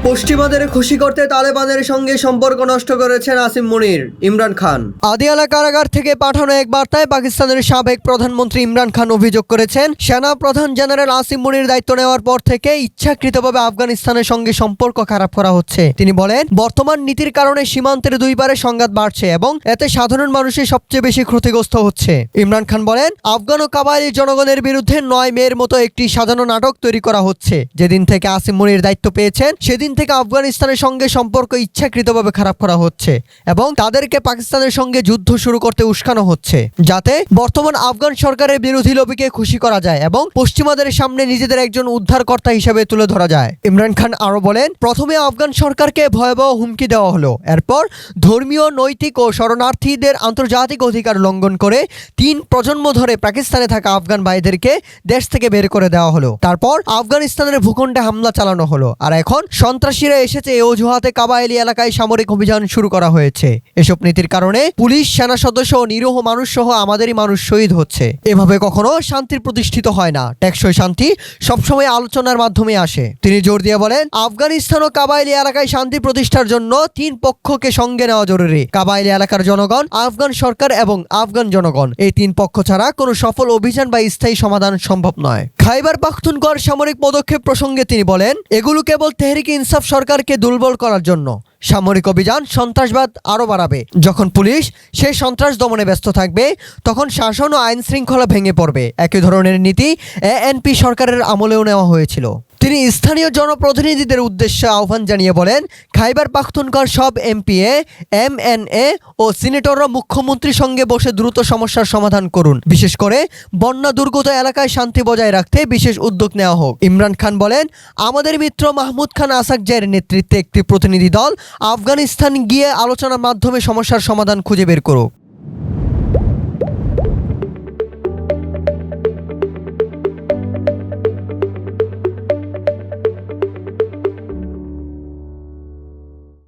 পশ্চিমাদের খুশি করতে তালেবানের সঙ্গে সম্পর্ক নষ্ট করেছেন আসিম মুনির। ইমরান খান। আদিয়ালা কারাগার থেকে পাঠানো এক বার্তায় পাকিস্তানের সাবেক প্রধানমন্ত্রী ইমরান খান অভিযোগ করেছেন, সেনা প্রধান জেনারেল আসিম মুনির দায়িত্ব নেওয়ার পর থেকে ইচ্ছাকৃতভাবে আফগানিস্তানের সঙ্গে সম্পর্ক খারাপ করা হচ্ছে। তিনি বলেন, বর্তমান নীতির কারণে সীমান্তের দুই পারে সংঘাত বাড়ছে এবং এতে সাধারণ মানুষই সবচেয়ে বেশি ক্ষতিগ্রস্ত হচ্ছে। ইমরান খান বলেন, আফগান ও কাবাইলি জনগণের বিরুদ্ধে ৯ মের মতো একটি সাজানো নাটক তৈরি করা হচ্ছে। যেদিন থেকে আসিম মুনির দায়িত্ব পেয়েছেন সেদিন থেকে আফগানিস্তানের সঙ্গে সম্পর্ক ইচ্ছাকৃতভাবে খারাপ করা হচ্ছে এবং তাদেরকে পাকিস্তানের সঙ্গে যুদ্ধ শুরু করতে উস্কানো হচ্ছে, যাতে বর্তমান আফগান সরকারের বিরোধী লবিকে খুশি করা যায় এবং পশ্চিমাদের সামনে নিজেদের একজন উদ্ধারকর্তা হিসেবে তুলে ধরা যায়। ইমরান খান আরো বলেন, প্রথমে আফগান সরকারকে ভয়াবহ হুমকি দেওয়া হলো, এরপর ধর্মীয়, নৈতিক ও শরণার্থীদের আন্তর্জাতিক অধিকার লঙ্ঘন করে ৩ প্রজন্ম ধরে পাকিস্তানে থাকা আফগান ভাইদেরকে দেশ থেকে বের করে দেওয়া হলো। তারপর আফগানিস্তানের ভূখণ্ডে হামলা চালানো হলো, আর এখন সন্ত্রাসীরা এসেছে এই অজুহাতে কাবাইলি এলাকায় সামরিক অভিযান শুরু করা হয়েছে। এসব নীতির কারণে পুলিশ, সেনা সদস্য ও নিরীহ মানুষ সহ আমাদেরই মানুষ শহীদ হচ্ছে। এভাবে কখনো শান্তি প্রতিষ্ঠিত হয় না। টেকসই শান্তি সবসময় আলোচনার মাধ্যমে আসে। তিনি জোর দিয়ে বলেন, আফগানিস্তান ও কাবাইলি এলাকায় শান্তি প্রতিষ্ঠার জন্য ৩ পক্ষকে সঙ্গে নেওয়া জরুরি। কাবাইলি এলাকার জনগণ, আফগান সরকার এবং আফগান জনগণ, এই ৩ পক্ষ ছাড়া কোনো সফল অভিযান বা স্থায়ী সমাধান সম্ভব নয়। খাইবার পাখতুনখোয়ার সামরিক পদক্ষেপ প্রসঙ্গে তিনি বলেন, এগুলো কেবল তেহরিক ইনসাফ সরকারকে দুর্বল করার জন্য। সামরিক অভিযান সন্ত্রাসবাদ আরও বাড়াবে। যখন পুলিশ সেই সন্ত্রাস দমনে ব্যস্ত থাকবে, তখন শাসন ও আইন শৃঙ্খলা ভেঙে পড়বে। একই ধরনের নীতি এএনপি সরকারের আমলেও নেওয়া হয়েছিল। তিনি স্থানীয় জনপ্রতিনিধিদের উদ্দেশ্যে আহ্বান জানিয়ে বলেন, খাইবার পাখতুনখোয়ার সব এমপিএ, এমএনএ ও সিনেটররা মুখ্যমন্ত্রীর সঙ্গে বসে দ্রুত সমস্যার সমাধান করুন। বিশেষ করে বন্যা দুর্গত এলাকায় শান্তি বজায় রাখতে বিশেষ উদ্যোগ নেওয়া হোক। ইমরান খান বলেন, আমাদের মিত্র মাহমুদ খান আসাকজাইয়ের নেতৃত্বে একটি প্রতিনিধি দল আফগানিস্তান গিয়ে আলোচনার মাধ্যমে সমস্যার সমাধান খুঁজে বের করুক।